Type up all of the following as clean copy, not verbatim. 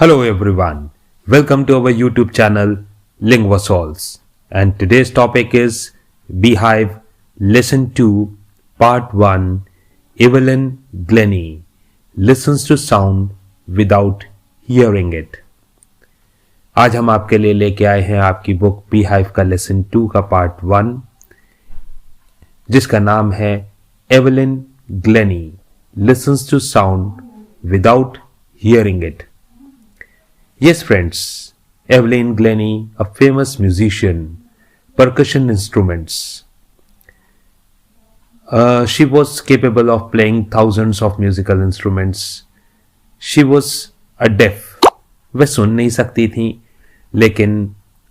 Hello everyone, welcome to our YouTube channel LinguaSolves, and today's topic is Beehive Lesson 2 Part 1. Evelyn Glennie listens to sound without hearing it. आज हम आपके लिए लेके आए हैं आपकी बुक Beehive का लेसन 2 का पार्ट 1, जिसका नाम है Evelyn Glennie listens to sound without hearing it. Yes, friends, Evelyn Glennie, a famous musician, percussion instruments. She was capable of playing thousands of musical instruments. She was a deaf. वह सुन नहीं सकती थी, लेकिन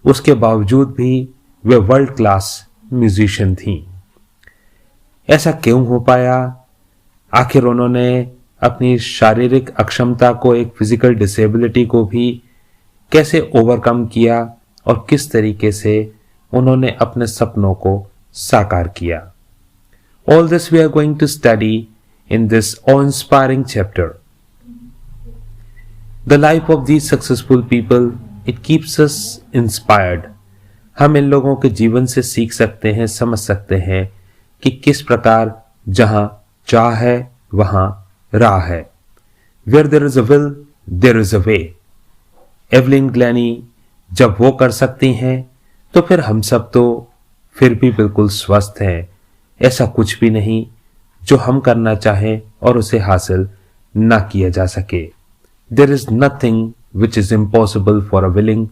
उसके बावजूद भी वह वर्ल्ड क्लास म्यूजिशियन थी. ऐसा क्यों हो पाया? आखिर उन्होंने अपनी शारीरिक अक्षमता को, एक फिजिकल डिसेबिलिटी को भी कैसे ओवरकम किया और किस तरीके से उन्होंने अपने सपनों को साकार किया. All this we are going to study in this awe-inspiring chapter. The life of these successful people, it keeps us inspired. हम इन लोगों के जीवन से सीख सकते हैं, समझ सकते हैं कि किस प्रकार जहां चाह है वहां राह है. Where there is a will, there is a way. Evelyn Glennie जब वो कर सकती हैं तो फिर हम सब तो फिर भी बिल्कुल स्वस्थ हैं. ऐसा कुछ भी नहीं जो हम करना चाहें और उसे हासिल ना किया जा सके. There is nothing which is impossible for a willing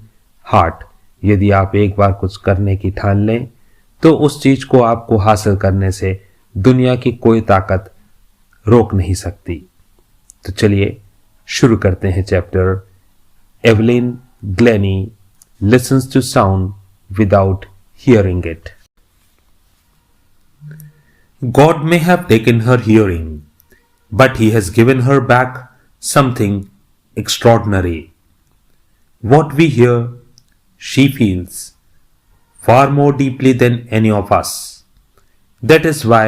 heart. यदि आप एक बार कुछ करने की ठान लें तो उस चीज को आपको हासिल करने से दुनिया की कोई ताकत रोक नहीं सकती. तो चलिए शुरू करते हैं chapter. Evelyn Glennie listens to sound without hearing it. God may have taken her hearing, but He has given her back something extraordinary. What we hear, she feels far more deeply than any of us. That is why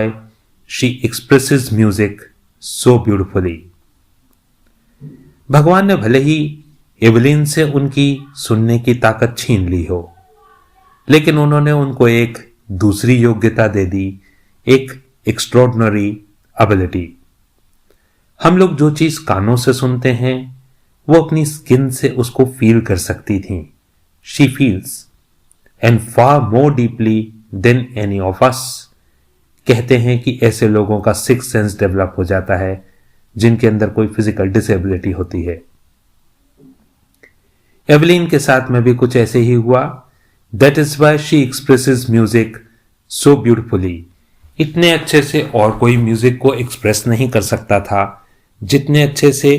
she expresses music so beautifully. भगवान ने भले ही Evelyn से उनकी सुनने की ताकत छीन ली हो, लेकिन उन्होंने उनको एक दूसरी योग्यता दे दी, एक एक्स्ट्रॉर्डिनरी एबिलिटी. हम लोग जो चीज कानों से सुनते हैं वो अपनी स्किन से उसको फील कर सकती थी. She feels and far more deeply than any of us. कहते हैं कि ऐसे लोगों का सिक्स्थ सेंस डेवलप हो जाता है जिनके अंदर कोई फिजिकल डिसेबिलिटी होती है. एवलिन के साथ में भी कुछ ऐसे ही हुआ. That is why she expresses music so beautifully. इतने अच्छे से और कोई म्यूजिक को एक्सप्रेस नहीं कर सकता था जितने अच्छे से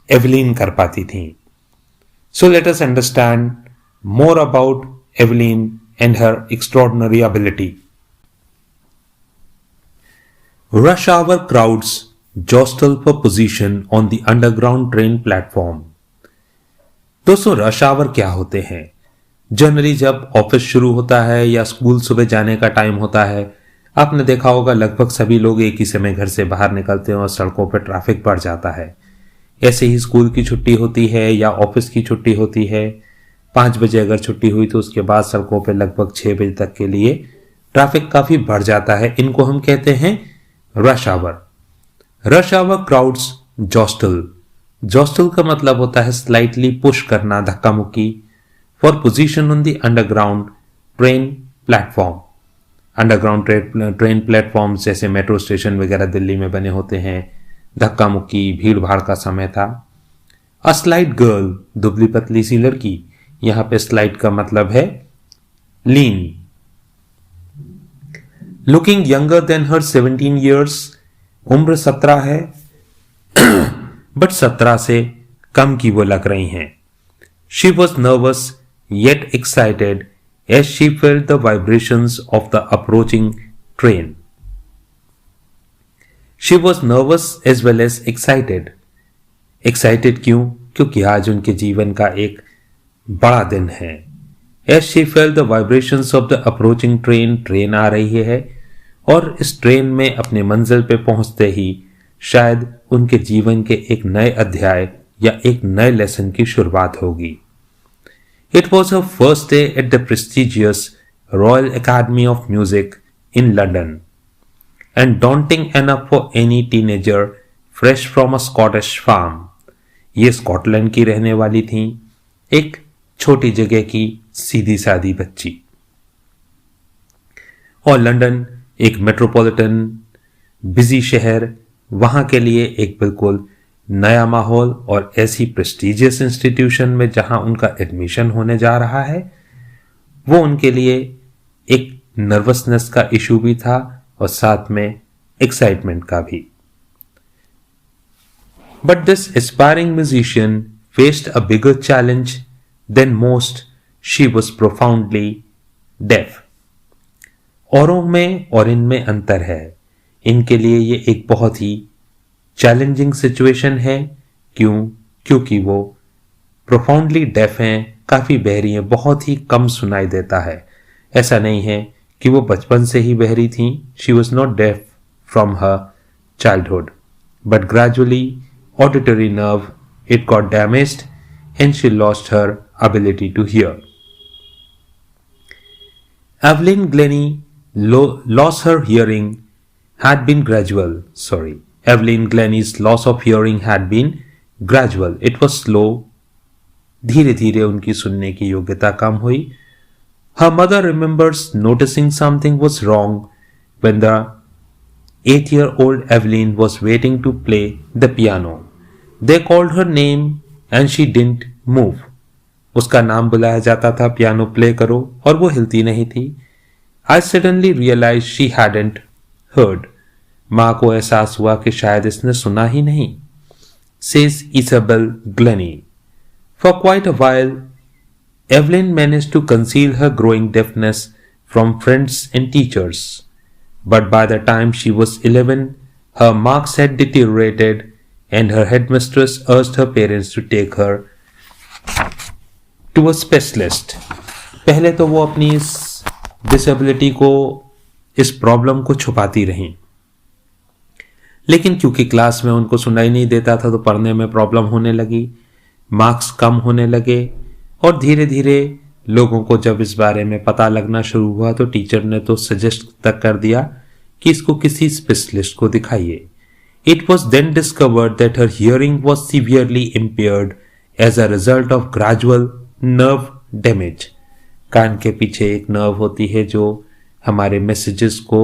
एवलिन कर पाती थी. So let us understand more about Evelyn and her extraordinary ability. Rush hour crowds jostle for position on the underground train platform. दोस्तों, रश आवर क्या होते हैं? जनरली जब ऑफिस शुरू होता है या स्कूल सुबह जाने का टाइम होता है, आपने देखा होगा लगभग सभी लोग एक ही समय घर से बाहर निकलते हैं और सड़कों पर ट्रैफिक बढ़ जाता है. ऐसे ही स्कूल की छुट्टी होती है या ऑफिस की छुट्टी होती है. 5 बजे अगर छुट्टी हुई तो उसके बाद सड़कों पर लगभग 6 बजे तक के लिए ट्रैफिक काफी बढ़ जाता है. इनको हम कहते हैं rush hour. Rush hour crowds jostle. Jostle का मतलब होता है स्लाइटली पुश करना, धक्का मुक्की. For position on the underground train platform. Underground train platform जैसे मेट्रो स्टेशन वगैरह दिल्ली में बने होते हैं. धक्का मुक्की, भीड़ भाड़ का समय था. अ स्लाइट गर्ल, दुबली पतली सी लड़की. यहां पे स्लाइट का मतलब है लीन. लुकिंग यंगर देन हर 17 years. उम्र 17 है बट 17 से कम की वो लग रही हैं. She was nervous yet excited as she felt the vibrations of the approaching train. She was nervous as well as excited. Excited क्यों? क्योंकि आज उनके जीवन का एक बड़ा दिन है. As she felt the vibrations of the approaching train. Train आ रही है और इस ट्रेन में अपने मंजिल पे पहुंचते ही शायद उनके जीवन के एक नए अध्याय या एक नए लेसन की शुरुआत होगी। It was her first day at the prestigious royal Academy of music in London and daunting enough for any teenager fresh from a Scottish farm। ये स्कॉटलैंड की रहने वाली थी, एक छोटी जगह की सीधी सादी बच्ची। और लंदन एक मेट्रोपॉलिटन बिजी शहर, वहां के लिए एक बिल्कुल नया माहौल और ऐसी प्रेस्टिजियस इंस्टीट्यूशन में जहां उनका एडमिशन होने जा रहा है, वो उनके लिए एक नर्वसनेस का इशू भी था और साथ में एक्साइटमेंट का भी। But this aspiring musician faced a bigger challenge than most. She was profoundly deaf. औरों में और इनमें अंतर है। इनके लिए ये एक बहुत ही चैलेंजिंग सिचुएशन है। क्योंकि वो प्रोफाउंडली डेफ हैं, काफी बहरी हैं, बहुत ही कम सुनाई देता है। ऐसा नहीं है कि वो बचपन से ही बहरी थी। She was not deaf from her childhood, but gradually auditory nerve it got damaged and she lost her ability to hear. Evelyn Glennie lost her hearing had been gradual. Evelyn Glennie's loss of hearing had been gradual. It was slow. धीरे धीरे उनकी सुनने की योग्यता कम हुई। Her mother remembers noticing something was wrong when the 8-year-old Evelyn was waiting to play the piano. They called her name and she didn't move. उसका नाम बुलाया जाता था, पियानो प्ले करो, और वो हिलती नहीं थी। I suddenly realized she hadn't heard. माँ को एहसास हुआ कि शायद इसने सुना ही नहीं। Says Isabel Glennie. For quite a while, Evelyn managed to conceal her growing deafness from friends and teachers. But by the time she was 11, her marks had deteriorated and her headmistress urged her parents to take her to a specialist. पहले तो वो अपनी इस disability को, इस problem को छुपाती रहीं, लेकिन क्योंकि क्लास में उनको सुनाई नहीं देता था तो पढ़ने में प्रॉब्लम होने लगी, मार्क्स कम होने लगे, और धीरे धीरे लोगों को जब इस बारे में पता लगना शुरू हुआ तो टीचर ने तो सजेस्ट तक कर दिया कि इसको किसी स्पेशलिस्ट को दिखाइए। It was then discovered that her hearing was severely impaired as a result of gradual nerve damage. कान के पीछे एक नर्व होती है जो हमारे मैसेजेस को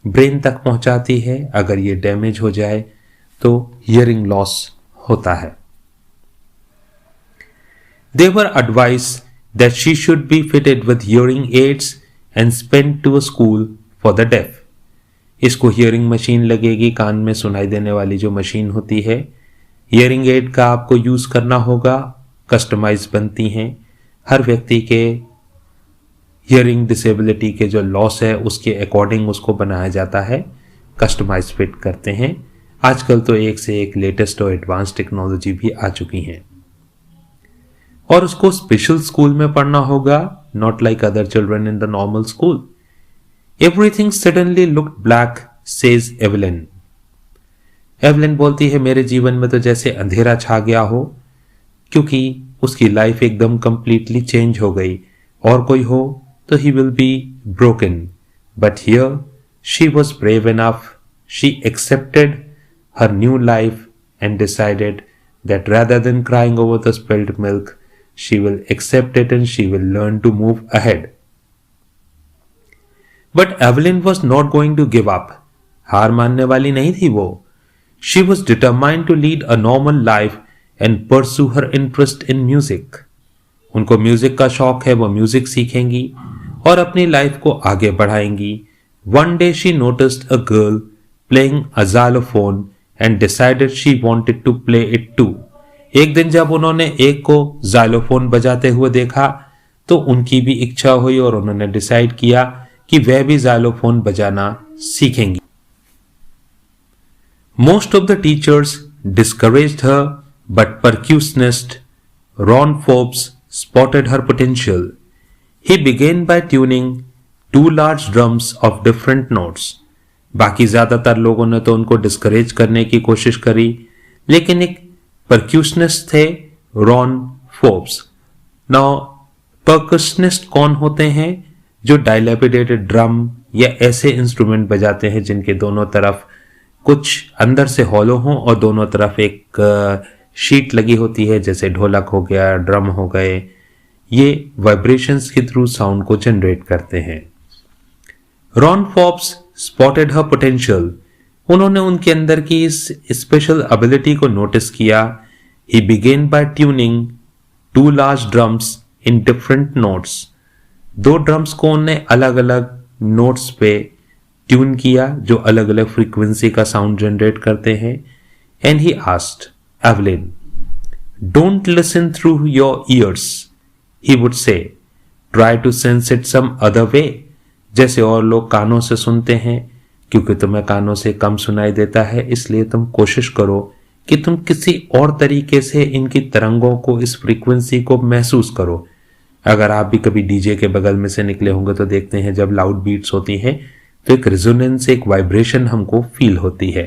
ब्रेन तक पहुंचाती है। अगर ये डैमेज हो जाए तो हियरिंग लॉस होता है। They were advised that she should be fitted with hearing aids and sent to a school for the deaf. इसको हियरिंग मशीन लगेगी, कान में सुनाई देने वाली जो मशीन होती है। हियरिंग एड का आपको यूज करना होगा, कस्टमाइज बनती हैं। हर व्यक्ति के हियरिंग डिसेबिलिटी के जो लॉस है उसके अकॉर्डिंग उसको बनाया जाता है, कस्टमाइज फिट करते हैं। आजकल तो एक से एक लेटेस्ट और एडवांस टेक्नोलॉजी भी आ चुकी हैं। और उसको स्पेशल स्कूल में पढ़ना होगा, not like other children in the normal school. Everything suddenly looked black, says Evelyn. Evelyn बोलती है मेरे जीवन में तो जैसे अंधेरा छा गया हो, क्योंकि उसकी लाइफ एकदम कंप्लीटली चेंज हो गई। और कोई हो तो he will be broken, but here she was brave enough. She accepted her new life and decided that rather than crying over the spilled milk, she will accept it and she will learn to move ahead. But Evelyn was not going to give up. हार मानने वाली नहीं थी वो। She was determined to lead a normal life and pursue her interest in music. उनको music का शौक है, वो म्यूजिक सीखेंगी और अपनी लाइफ को आगे बढ़ाएंगी। One day she noticed a girl playing a xylophone and decided she wanted to play it too. एक दिन जब उन्होंने एक को जाइलोफोन बजाते हुए देखा तो उनकी भी इच्छा हुई और उन्होंने डिसाइड किया कि वह भी जाइलोफोन बजाना सीखेंगी। Most of the teachers discouraged her, but percussionist Ron Forbes spotted her potential. He began by tuning 2 large drums of different notes. बाकी ज्यादातर लोगों ने तो उनको डिस्करेज करने की कोशिश करी, लेकिन एक परक्यूशनिस्ट थे रॉन फोर्ब्स। नाउ परकशनिस्ट कौन होते हैं? जो डायलैपिडेटेड ड्रम या ऐसे इंस्ट्रूमेंट बजाते हैं जिनके दोनों तरफ कुछ अंदर से हॉलो हों और दोनों तरफ एक शीट लगी होती है, जैसे ढोलक हो गया, ड्रम हो गए। ये वाइब्रेशंस के थ्रू साउंड को जनरेट करते हैं। रॉन फोर्ब्स स्पॉटेड हर पोटेंशियल। उन्होंने उनके अंदर की इस स्पेशल एबिलिटी को नोटिस किया। He began by tuning 2 large drums in different notes. 2 drums को उन्होंने अलग अलग नोट्स पे ट्यून किया जो अलग अलग फ्रीक्वेंसी का साउंड जनरेट करते हैं। And he asked Evelyn, don't listen through your ears, he would say, try to sense it some other way. जैसे और लोग कानों से सुनते हैं, क्योंकि तुम्हें कानों से कम सुनाई देता है, इसलिए तुम कोशिश करो कि तुम किसी और तरीके से इनकी तरंगों को, इस फ्रीक्वेंसी को महसूस करो। अगर आप भी कभी डीजे के बगल में से निकले होंगे तो देखते हैं जब लाउड बीट्स होती हैं तो एक रेजोनेंस, एक वाइब्रेशन हमको फील होती है।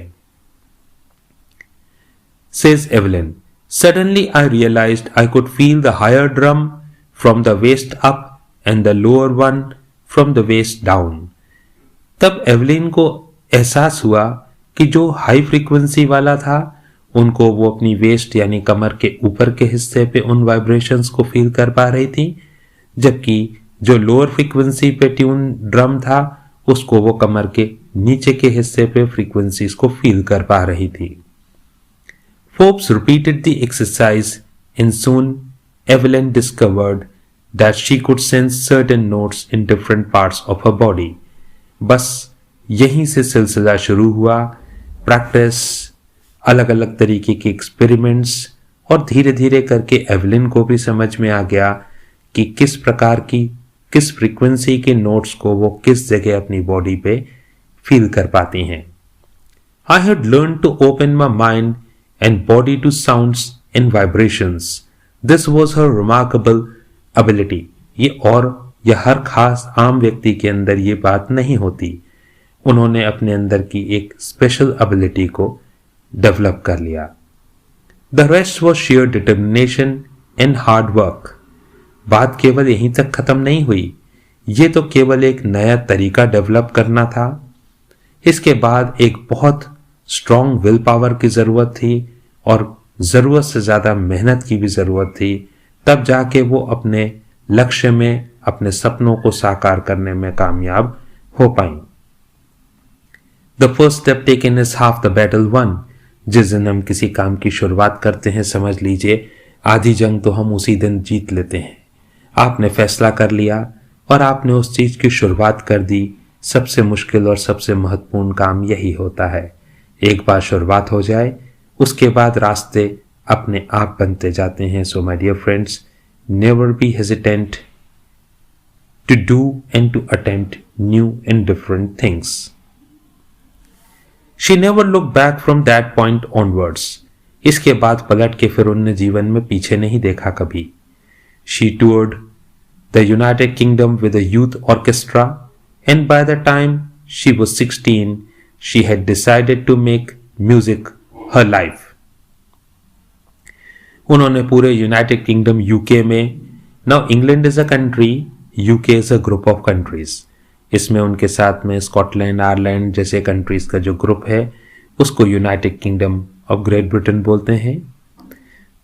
Says Evelyn, suddenly I realized I could feel the higher drum from the waist up and the lower one from the waist down. तब एवलिन को एहसास हुआ कि जो हाई फ्रीक्वेंसी वाला था उनको वो अपनी वेस्ट यानी कमर के ऊपर के हिस्से पे उन वाइब्रेशंस को फील कर पा रही थी, जबकि जो लोअर फ्रीक्वेंसी पे ट्यून ड्रम था उसको वो कमर के नीचे के हिस्से पे फ्रीक्वेंसीज को फील कर पा रही थी। Forbes repeated the exercise and soon Evelyn discovered that she could sense certain notes in different parts of her body. बस यहीं से सिलसिला शुरू हुआ। प्रैक्टिस, अलग अलग तरीके के एक्सपेरिमेंट्स, और धीरे धीरे करके एवलिन को भी समझ में आ गया कि किस प्रकार की, किस फ्रीक्वेंसी के नोट्स को वो किस जगह अपनी बॉडी पे फील कर पाती हैं। I had learned to open my mind and body to sounds and vibrations. This was her remarkable ability. यह हर खास आम व्यक्ति के अंदर ये बात नहीं होती। उन्होंने अपने अंदर की एक स्पेशल एबिलिटी को डेवलप कर लिया। The rest was sheer determination and hard work. बात केवल यहीं तक खत्म नहीं हुई। ये तो केवल एक नया तरीका डेवलप करना था। इसके बाद एक बहुत स्ट्रॉन्ग विल पावर की जरूरत थी और जरूरत से ज्यादा मेहनत की भी जरूरत थी, तब जाके वो अपने लक्ष्य में, अपने सपनों को साकार करने में कामयाब हो पाई। The first step taken is half the battle won. जिस दिन हम किसी काम की शुरुआत करते हैं, समझ लीजिए आधी जंग तो हम उसी दिन जीत लेते हैं। आपने फैसला कर लिया और आपने उस चीज की शुरुआत कर दी। सबसे मुश्किल और सबसे महत्वपूर्ण काम यही होता है। एक बार शुरुआत हो जाए उसके बाद रास्ते अपने आप बनते जाते हैं। So my dear friends, never be hesitant to do and to attempt new and different things. She never look back from that point onwards. इसके बाद पलट के फिर उन्होंने जीवन में पीछे नहीं देखा कभी। She toured the United Kingdom with a youth orchestra and by the time she was 16 she had decided to make music her life. उन्होंने पूरे यूनाइटेड किंगडम यूके में, now England is a country, UK is a group of countries, इसमें उनके साथ में Scotland, Ireland जैसे countries का जो ग्रुप है उसको United kingdom of great Britain बोलते हैं।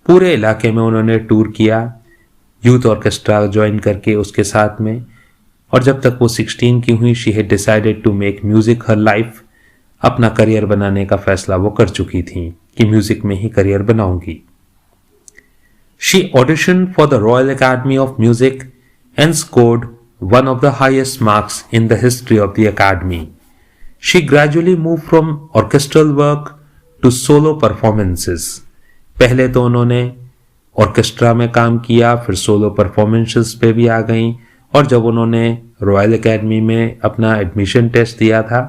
पूरे इलाके में उन्होंने टूर किया यूथ ऑर्केस्ट्रा ज्वाइन करके उसके साथ में, और जब तक वो 16 की हुई she had decided to make music her life. अपना करियर बनाने का फैसला वो कर चुकी थी कि म्यूजिक में ही करियर बनाऊंगी। She auditioned for the Royal Academy of Music and scored one of the highest marks in the history of the academy. She gradually moved from orchestral work to solo performances. पहले तो उन्होंने orchestra में काम किया, फिर solo performances पे भी आ गईं, और जब उन्होंने रॉयल एकेडमी में अपना एडमिशन टेस्ट दिया था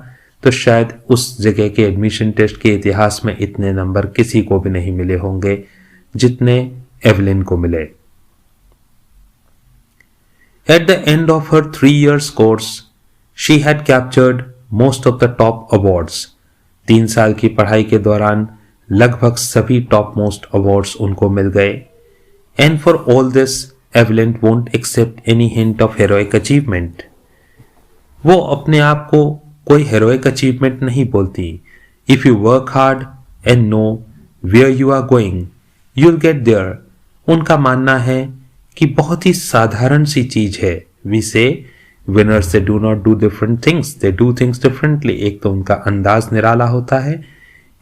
तो शायद उस जगह के एडमिशन टेस्ट के इतिहास में इतने नंबर किसी को भी नहीं मिले होंगे जितने एवलिन को मिले। At the end of her 3 years course, she had captured most of the top awards. 3 साल की पढ़ाई के दौरान लगभग सभी टॉप मोस्ट अवार्ड्स उनको मिल गए। And for all this Evelyn won't accept any hint of heroic achievement. वो अपने आप को कोई हेरोइक अचीवमेंट नहीं बोलती। If you work hard and know where you are going you will get there. उनका मानना है कि बहुत ही साधारण सी चीज है। We say winners they do not do different things, they do things differently. एक तो उनका अंदाज निराला होता है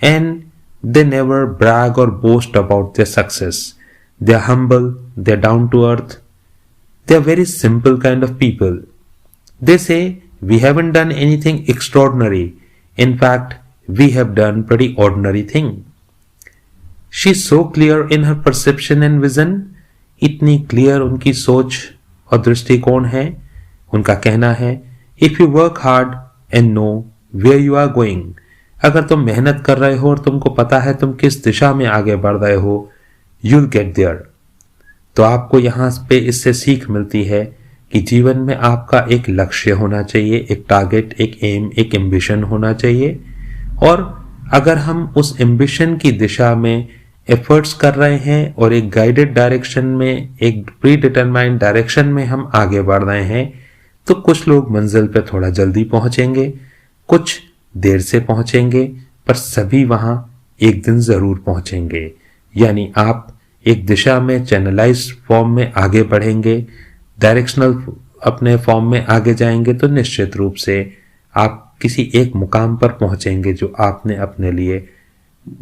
एंड दे नेवर ब्रैग और boast about their success. They are humble, they are down to earth, they are very simple kind of people. They say, we haven't done anything extraordinary. In fact, we have done pretty ordinary thing. She's so clear in her perception and vision. इतनी clear उनकी सोच और दृष्टिकोण है। उनका कहना है, if you work hard and know where you are going, अगर तुम मेहनत कर रहे हो और तुमको पता है तुम किस दिशा में आगे बढ़ रहे हो, you'll get there. तो आपको यहाँ पे इससे सीख मिलती है कि जीवन में आपका एक लक्ष्य होना चाहिए, एक टारगेट, एक एम, एक एम्बिशन होना चाहिए। और अगर हम उस एम्बिशन की दिशा में एफर्ट्स कर रहे हैं और एक गाइडेड डायरेक्शन में, एक प्री डिटरमाइंड डायरेक्शन में हम आगे बढ़ रहे हैं, तो कुछ लोग मंजिल पे थोड़ा जल्दी पहुंचेंगे, कुछ देर से पहुंचेंगे, पर सभी वहां एक दिन जरूर पहुंचेंगे। यानी आप एक दिशा में चैनलाइज्ड फॉर्म में आगे बढ़ेंगे, डायरेक्शनल अपने फॉर्म में आगे जाएंगे, तो निश्चित रूप से आप किसी एक मुकाम पर पहुंचेंगे जो आपने अपने लिए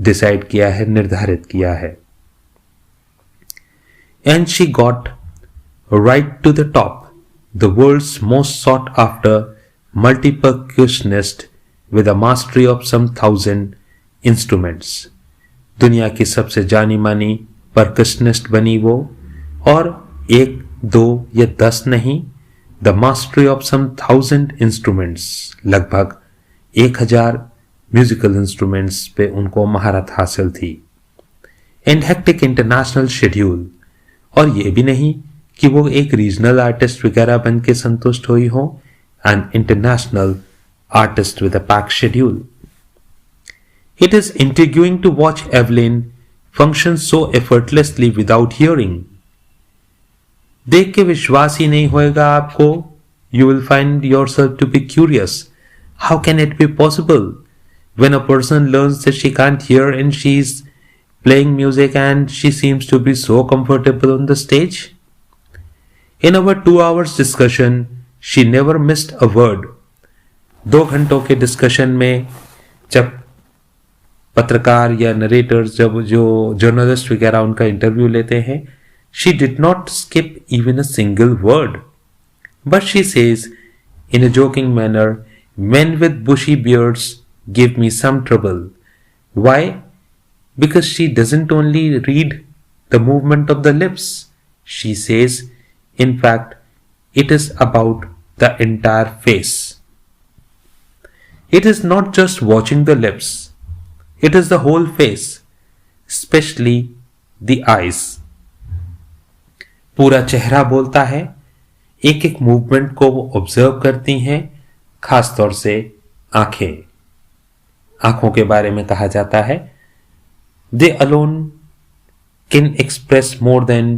डिसाइड किया है, निर्धारित किया है। And she got right to the top, the world's most sought after multipercussionist with a mastery of some 1000 instruments. दुनिया की सबसे जानी मानी परकशनिस्ट बनी वो, और एक, दो या 10 नहीं, the mastery of some 1000 instruments, लगभग 1000 म्यूजिकल इंस्ट्रूमेंट्स पे उनको महारत हासिल थी। एंड हेक्टिक इंटरनेशनल शेड्यूल, और ये भी नहीं कि वो एक रीजनल आर्टिस्ट वगैरह बन के संतुष्ट हुई हो, an international artist with a pack schedule. It is intriguing to watch Evelyn function so effortlessly without hearing. देख के विश्वास ही नहीं होएगा आपको। You will find yourself to be curious, how can it be possible when a person learns that she can't hear and she's playing music and she seems to be so comfortable on the stage? In our 2 hours discussion, she never missed a word. 2 घंटों के discussion में जब पत्रकार या narrator's, जब जो journalist वगैरह उनका इंटरव्यू लेते हैं, she did not skip even a single word. But she says in a joking manner, men with bushy beards give me some trouble. Why? Because she doesn't only read the movement of the lips. She says, in fact, it is about the entire face. It is not just watching the lips. It is the whole face, especially the eyes. पूरा चेहरा बोलता है। एक एक movement को वो observe करती हैं, खासतौर से आंखें। आंखों के बारे में कहा जाता है, दे alone can express more than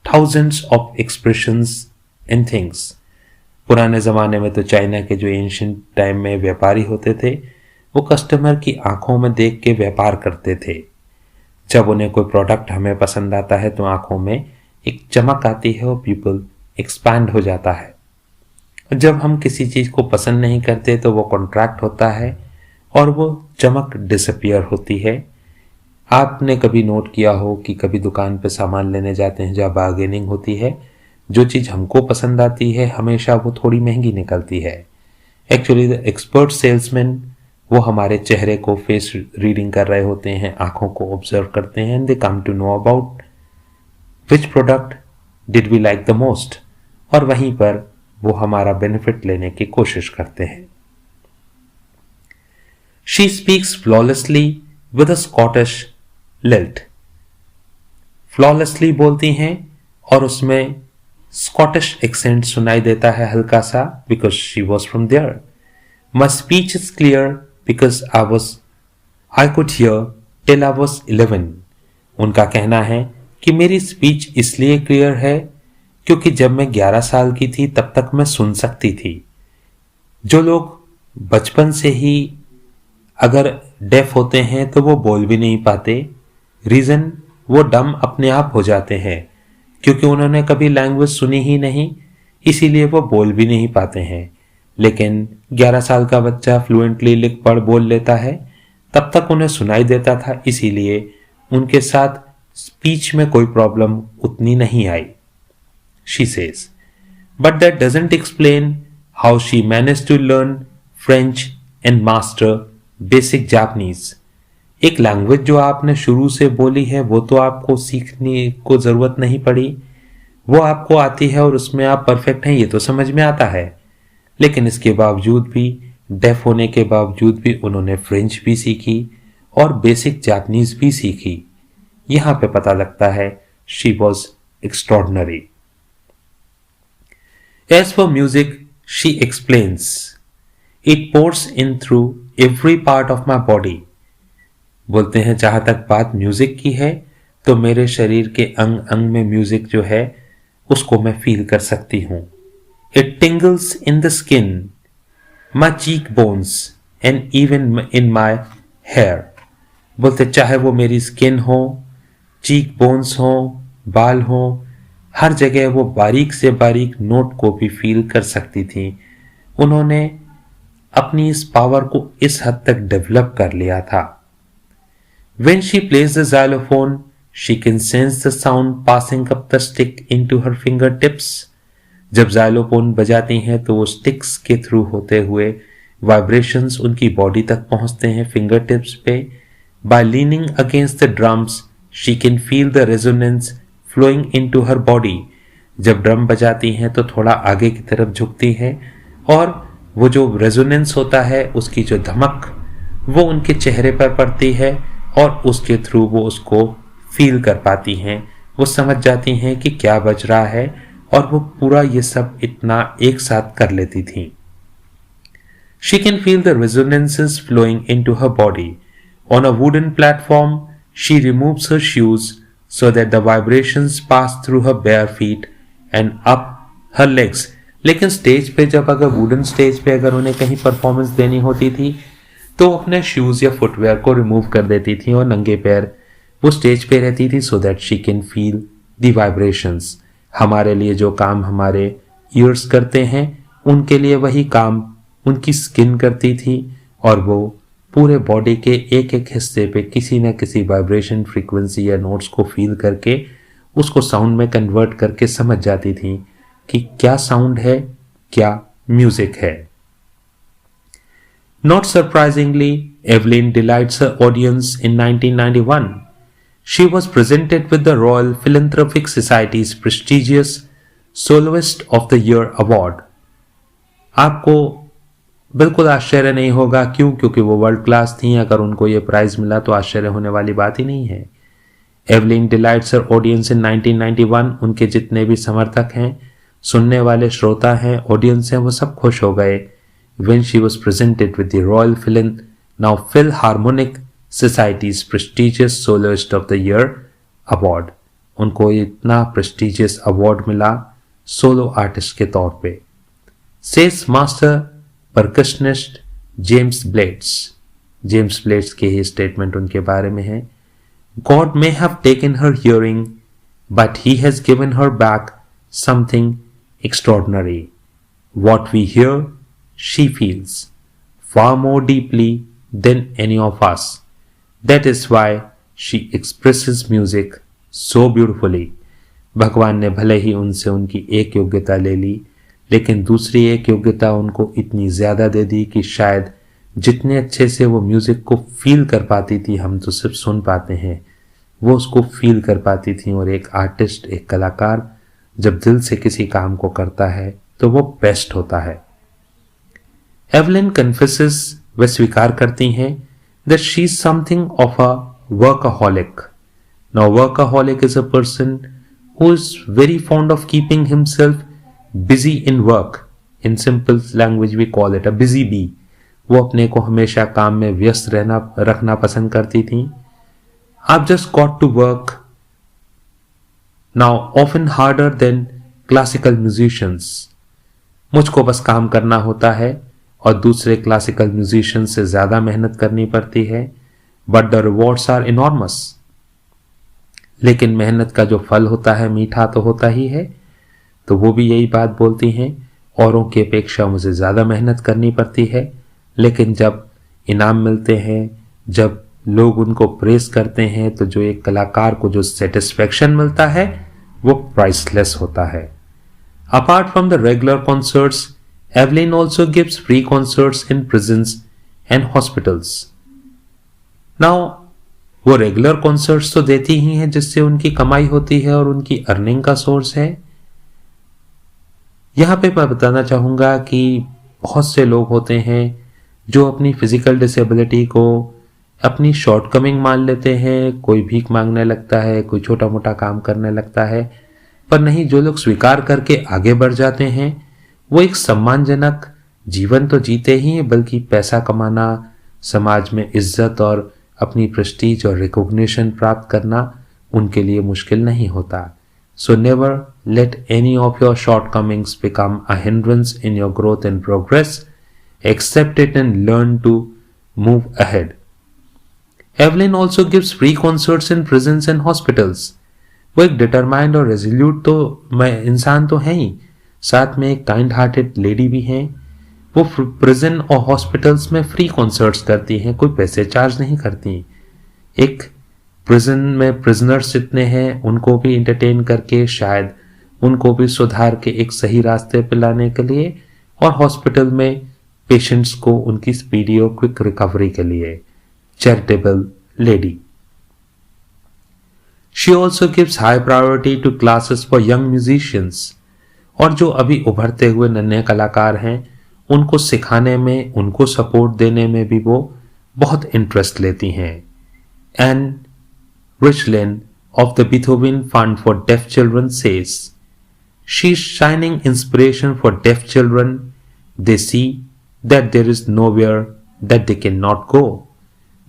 thousands of expressions in things. पुराने जमाने में तो चाइना के जो एंशिएंट टाइम में व्यापारी होते थे, वो कस्टमर की आंखों में देख के व्यापार करते थे। जब उन्हें कोई प्रोडक्ट हमें पसंद आता है तो आंखों में एक चमक आती है और पीपल एक्सपैंड हो जाता है। जब हम किसी चीज को पसंद नहीं करते तो वो कॉन्ट्रैक्ट होता है और वो चमक डिसअपियर होती है। आपने कभी नोट किया हो कि कभी दुकान पे सामान लेने जाते हैं जहाँ बार्गेनिंग होती है, जो चीज हमको पसंद आती है हमेशा वो थोड़ी महंगी निकलती है। एक्चुअली द एक्सपर्ट सेल्समैन वो हमारे चेहरे को फेस रीडिंग कर रहे होते हैं, आंखों को ऑब्जर्व करते हैं, and they come to know about which product did we like the most, और वहीं पर वो हमारा बेनिफिट लेने की कोशिश करते हैं। She speaks flawlessly with a Scottish lilt. Flawlessly बोलती हैं और उसमें स्कॉटिश एक्सेंट सुनाई देता है हल्का सा, because she was from there. My speech is clear because I could hear till I was 11। उनका कहना है कि मेरी स्पीच इसलिए क्लियर है क्योंकि जब मैं 11 साल की थी तब तक मैं सुन सकती थी। जो लोग बचपन से ही अगर डेफ होते हैं तो वो बोल भी नहीं पाते। रीजन, वो डम अपने आप हो जाते हैं क्योंकि उन्होंने कभी लैंग्वेज सुनी ही नहीं, इसीलिए वो बोल भी नहीं पाते हैं। लेकिन 11 साल का बच्चा फ्लुएंटली लिख पढ़ बोल लेता है, तब तक उन्हें सुनाई देता था, इसीलिए उनके साथ स्पीच में कोई प्रॉब्लम उतनी नहीं आई। She says, but that doesn't explain how she managed to learn French and master basic Japanese। एक लैंग्वेज जो आपने शुरू से बोली है वो तो आपको सीखने को जरूरत नहीं पड़ी, वो आपको आती है और उसमें आप परफेक्ट हैं, ये तो समझ में आता है। लेकिन इसके बावजूद भी, डेफ होने के बावजूद भी उन्होंने फ्रेंच भी सीखी और बेसिक जापानीज भी सीखी। यहां पे पता लगता है she was extraordinary. As for music, she explains, it pours in through every part of my body। बोलते हैं जहां तक बात म्यूजिक की है तो मेरे शरीर के अंग अंग में म्यूजिक जो है उसको मैं फील कर सकती हूं। It tingles in the skin, my cheekbones and even in my hair। बोलते चाहे वो मेरी स्किन हो, चीक बोन्स हो, बाल हो, हर जगह वो बारीक से बारीक नोट को भी फील कर सकती थी। उन्होंने अपनी इस पावर को इस हद तक डेवलप कर लिया था। When she plays the xylophone, she can sense the sound passing up the stick into her fingertips। जब xylophone बजाती हैं तो वो स्टिक्स के थ्रू होते हुए वाइब्रेशंस उनकी बॉडी तक पहुंचते हैं, फिंगर टिप्स पे। By leaning against the drums, she can feel the resonance flowing into her body। जब ड्रम बजाती हैं तो थोड़ा आगे की तरफ झुकती हैं और वो जो रेजोनेंस होता है उसकी जो धमक वो उनके चेहरे पर पड़ती है और उसके थ्रू वो उसको फील कर पाती हैं। वो समझ जाती हैं कि क्या बज रहा है और वो पूरा ये सब इतना एक साथ कर लेती थी। She can feel the resonances flowing into her body। On a wooden platform, she removes her shoes so that the vibrations pass through her bare feet and up her legs। लेकिन स्टेज पे जब अगर wooden stage पे अगर उन्हें कहीं performance देनी होती थी तो अपने शूज या फुटवेयर को रिमूव कर देती थी और नंगे पैर वो स्टेज पे रहती थी so that she can feel the vibrations। हमारे लिए जो काम हमारे ईयर्स करते हैं उनके लिए वही काम उनकी स्किन करती थी और वो पूरे बॉडी के एक एक हिस्से पे किसी न किसी वाइब्रेशन, फ्रीक्वेंसी या नोट्स को फील करके उसको साउंड में कन्वर्ट करके समझ जाती थी कि क्या साउंड है, क्या म्यूजिक है। Not surprisingly, Evelyn delights her audience in 1991। She was presented with the Royal Philanthropic Society's prestigious Soloist of the Year award। आपको बिल्कुल आश्चर्य नहीं होगा, क्योंकि वो वर्ल्ड क्लास थी। अगर उनको ये प्राइज मिला तो आश्चर्य होने वाली बात ही नहीं है। Evelyn delights her audience in 1991। उनके जितने भी समर्थक हैं, सुनने वाले श्रोता हैं, ऑडियंस हैं, वो सब खुश हो गए when she was presented with the Royal Philharmonic Society's prestigious Soloist of the Year award। उनको इतना प्रेस्टिजियस अवार्ड मिला सोलो आर्टिस्ट के तौर पे। Says master percussionist James blades के ही स्टेटमेंट उनके बारे में है। God may have taken her hearing, but he has given her back something extraordinary। What we hear, she feels far more deeply than any of us। That is why she expresses music so beautifully। भगवान ने भले ही उनसे उनकी एक योग्यता ले ली, लेकिन दूसरी एक योग्यता उनको इतनी ज्यादा दे दी कि शायद जितने अच्छे से वो म्यूजिक को फील कर पाती थी, हम तो सिर्फ सुन पाते हैं, वो उसको फील कर पाती थी। और एक आर्टिस्ट, एक कलाकार जब दिल से किसी काम को करता है तो वो बेस्ट होता है। एवलिन कन्फेसेस, वे स्वीकार करती हैं that she is something of a workaholic। Now workaholic is a person who is very fond of keeping himself busy in work। In simple language we call it a busy bee। वो अपने को हमेशा काम में व्यस्त रखना पसंद करती थी। I've just got to work now, often harder than classical musicians. मुझको बस काम करना होता है और दूसरे क्लासिकल म्यूजिशियन से ज्यादा मेहनत करनी पड़ती है. But the rewards are enormous. लेकिन मेहनत का जो फल होता है मीठा तो होता ही है. तो वो भी यही बात बोलती हैं, औरों की अपेक्षा मुझे ज्यादा मेहनत करनी पड़ती है, लेकिन जब इनाम मिलते हैं, जब लोग उनको प्रेस करते हैं, तो जो एक कलाकार को जो सेटिस्फेक्शन मिलता है वो प्राइसलेस होता है. Apart from the regular concerts, Evelyn also gives free concerts in prisons and hospitals. Now वो रेगुलर कॉन्सर्ट्स तो देती ही हैं जिससे उनकी कमाई होती है और उनकी अर्निंग का सोर्स है. यहां पे मैं बताना चाहूंगा कि बहुत से लोग होते हैं जो अपनी फिजिकल डिसेबिलिटी को अपनी शॉर्टकमिंग मान लेते हैं. कोई भीख मांगने लगता है, कोई छोटा मोटा काम करने लगता है. पर नहीं, जो लोग स्वीकार करके आगे बढ़ जाते हैं वो एक सम्मानजनक जीवन तो जीते ही हैं, बल्कि पैसा कमाना, समाज में इज्जत और अपनी प्रेस्टीज और रिकॉग्निशन प्राप्त करना उनके लिए मुश्किल नहीं होता. So never let any of your shortcomings become a hindrance in your growth and progress. Accept it and learn to move ahead. Evelyn also gives free concerts in prisons and hospitals. वो एक determined और resolute तो मैं इंसान तो है ही, साथ में एक काइंड हार्टेड लेडी भी हैं. वो प्रिजन और हॉस्पिटल्स में फ्री कॉन्सर्ट्स करती हैं, कोई पैसे चार्ज नहीं करती. एक प्रिजन में प्रिजनर्स जितने हैं उनको भी एंटरटेन करके शायद उनको भी सुधार के एक सही रास्ते पे लाने के लिए, और हॉस्पिटल में पेशेंट्स को उनकी स्पीडी और क्विक रिकवरी के लिए. Charitable lady. She also gives high priority to classes for young musicians. और जो अभी उभरते हुए नन्हे कलाकार हैं उनको सिखाने में, उनको सपोर्ट देने में भी वो बहुत इंटरेस्ट लेती हैं. And Richlin of the Beethoven Fund for Deaf Children says, "She is shining inspiration for deaf children. They see that there is nowhere that they cannot go."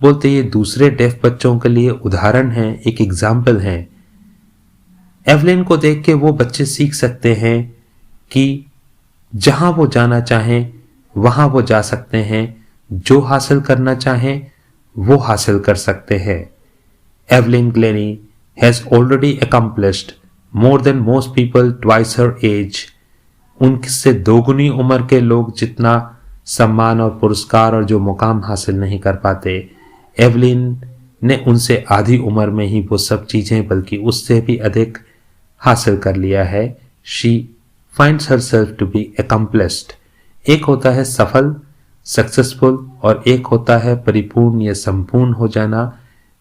बोलते ये दूसरे डेफ बच्चों के लिए उदाहरण है, एक एग्जाम्पल है. एवलिन को देख के वो बच्चे सीख सकते हैं कि जहां वो जाना चाहें वहां वो जा सकते हैं, जो हासिल करना चाहें वो हासिल कर सकते हैं. Evelyn Glenny has already accomplished more than most people twice her age. उनसे दोगुनी उम्र के लोग जितना सम्मान और पुरस्कार और जो मुकाम हासिल नहीं कर पाते, एवलिन ने उनसे आधी उम्र में ही वो सब चीजें, बल्कि उससे भी अधिक हासिल कर लिया है. She finds herself to be accomplished. एक होता है सफल, सक्सेसफुल, और एक होता है परिपूर्ण या संपूर्ण हो जाना,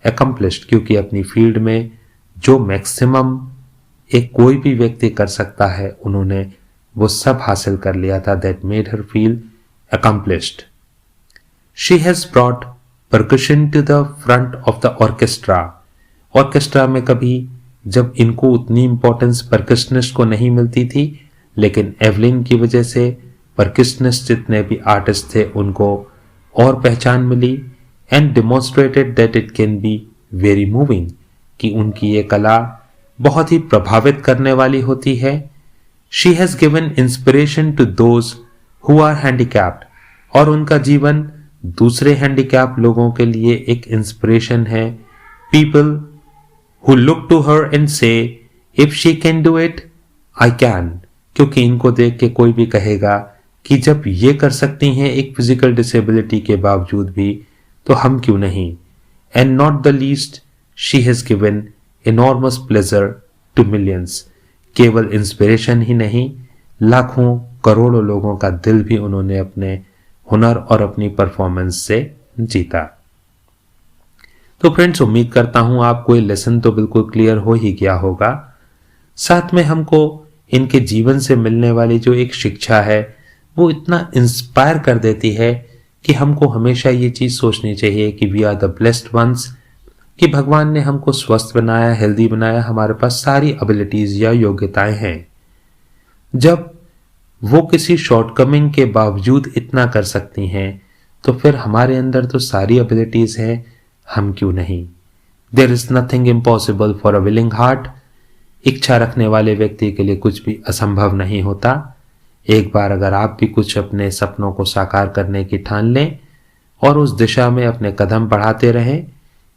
accomplished, क्योंकि अपनी फील्ड में जो मैक्सिमम एक कोई भी व्यक्ति कर सकता है उन्होंने वो सब हासिल कर लिया था. That made her feel accomplished. She has brought percussion to the front of the orchestra. Orchestra में कभी जब इनको उतनी इंपॉर्टेंस परकशनिस्ट को नहीं मिलती थी, लेकिन एवलिन की वजह से परकशनिस्ट जितने भी आर्टिस्ट थे उनको और पहचान मिली. And demonstrated that it can be very moving, कि उनकी ये कला बहुत ही प्रभावित करने वाली होती है. She has given inspiration to those who are handicapped. और उनका जीवन दूसरे हैंडीकैप लोगों के लिए एक इंस्पिरेशन है. People who look to her and say, if she can do it I can. क्योंकि इनको देख के कोई भी कहेगा कि जब ये कर सकती हैं एक फिजिकल डिसेबिलिटी के बावजूद भी, तो हम क्यों नहीं. And not the least, she has given enormous pleasure to millions. केवल इंस्पिरेशन ही नहीं, लाखों करोड़ों लोगों का दिल भी उन्होंने अपने हुनर और अपनी परफॉर्मेंस से जीता. तो फ्रेंड्स, उम्मीद करता हूं आपको ये लेसन तो बिल्कुल क्लियर हो ही गया होगा. साथ में हमको इनके जीवन से मिलने वाली जो एक शिक्षा है वो इतना इंस्पायर कर देती है कि हमको हमेशा ये चीज सोचनी चाहिए कि we are the blessed ones, कि भगवान ने हमको स्वस्थ बनाया, हेल्दी बनाया, हमारे पास सारी एबिलिटीज या योग्यताएं हैं. जब वो किसी शॉर्टकमिंग के बावजूद इतना कर सकती हैं, तो फिर हमारे अंदर तो सारी एबिलिटीज हैं, हम क्यों नहीं. There is nothing impossible for a willing heart. इच्छा रखने वाले व्यक्ति के लिए कुछ भी असंभव नहीं होता। एक बार अगर आप भी कुछ अपने सपनों को साकार करने की ठान लें और उस दिशा में अपने कदम बढ़ाते रहें,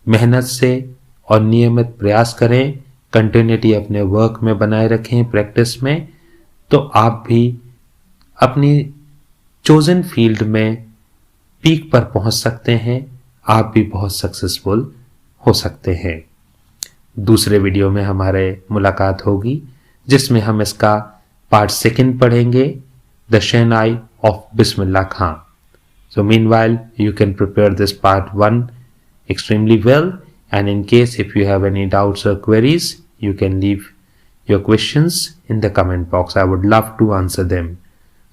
मेहनत से और नियमित प्रयास करें, कंटिन्यूटी अपने वर्क में बनाए रखें, प्रैक्टिस में, तो आप भी अपनी चोजन फील्ड में पीक पर पहुंच सकते हैं। आप भी बहुत सक्सेसफुल हो सकते हैं। दूसरे वीडियो में हमारे मुलाकात होगी जिसमें हम इसका पार्ट 2 पढ़ेंगे, the shehnai of Bismillah Khan. So meanwhile, you can prepare this part 1 extremely well, and in case if you have any doubts or queries, you can leave your questions in the comment box. I would love to answer them.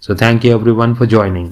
So thank you everyone for joining.